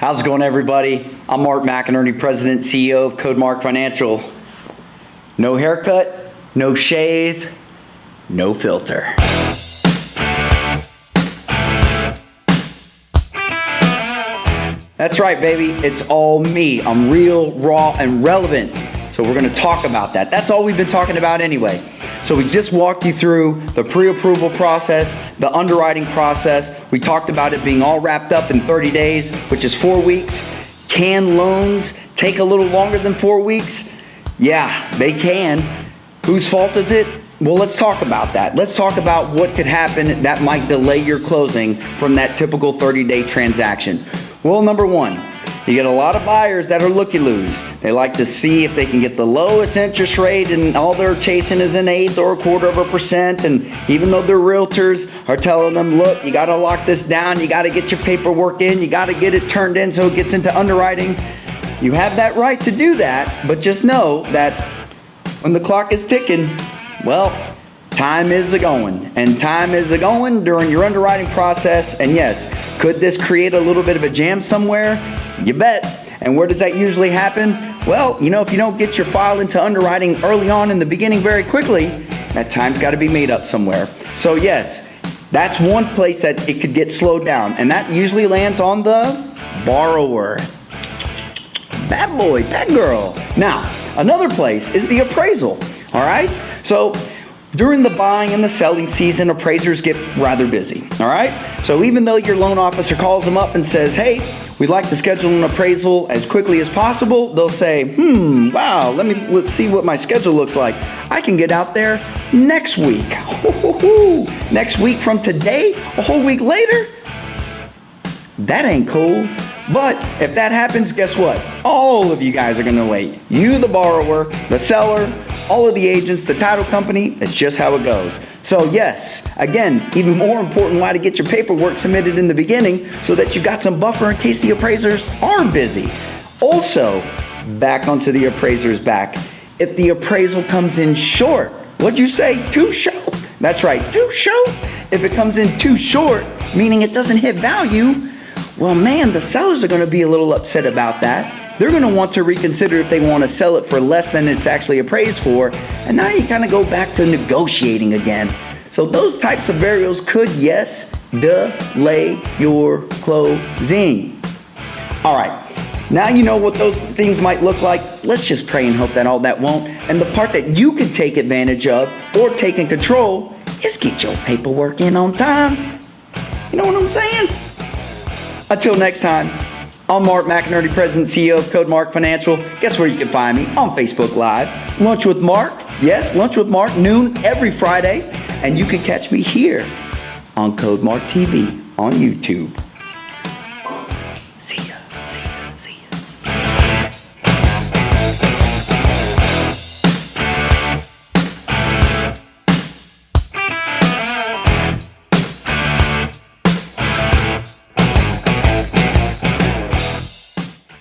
How's it going, everybody? I'm Mark McInerney, President and CEO of Codemark Financial. No haircut, no shave, no filter. That's right, baby. It's all me. I'm real, raw, and relevant. So we're going to talk about that. That's all we've been talking about anyway. So we just walked you through the pre-approval process, the underwriting process. We talked about it being all wrapped up in 30 days, which is 4 weeks. Can loans take a little longer than 4 weeks? Yeah, they can. Whose fault is it? Well, let's talk about that. Let's talk about what could happen that might delay your closing from that typical 30-day transaction. Well, number one, you get a lot of buyers that are looky-loos. They like to see if they can get the lowest interest rate, and all they're chasing is an 1/8 or 1/4%. And even though their realtors are telling them, look, you got to lock this down, you got to get your paperwork in, you got to get it turned in so it gets into underwriting. You have that right to do that, but just know that when the clock is ticking, well, time is a-going. And time is a-going during your underwriting process. And yes, could this create a little bit of a jam somewhere? You bet. And where does that usually happen? Well, if you don't get your file into underwriting early on in the beginning very quickly, that time's got to be made up somewhere. So yes, that's one place that it could get slowed down. And that usually lands on the borrower. Bad boy, bad girl. Now, another place is the appraisal. All right? So during the buying and the selling season, appraisers get rather busy, all right? So even though your loan officer calls them up and says, hey, we'd like to schedule an appraisal as quickly as possible, they'll say, wow, let's see what my schedule looks like. I can get out there next week. Next week from today, a whole week later? That ain't cool. But if that happens, guess what? All of you guys are gonna wait. You, the borrower, the seller, all of the agents, the title company, it's just how it goes. So yes, again, even more important why to get your paperwork submitted in the beginning so that you got some buffer in case the appraisers are busy. Also, back onto the appraiser's back. If the appraisal comes in short, what'd you say? Too short? That's right, too short. If it comes in too short, meaning it doesn't hit value, well, man, the sellers are going to be a little upset about that. They're going to want to reconsider if they want to sell it for less than it's actually appraised for. And now you kind of go back to negotiating again. So those types of variables could, yes, delay your closing. All right. Now you know what those things might look like. Let's just pray and hope that all that won't. And the part that you can take advantage of or take in control is get your paperwork in on time. You know what I'm saying? Until next time, I'm Mark McInerney, President and CEO of Codemark Financial. Guess where you can find me? On Facebook Live. Lunch with Mark. Yes, Lunch with Mark, noon every Friday. And you can catch me here on Codemark TV on YouTube.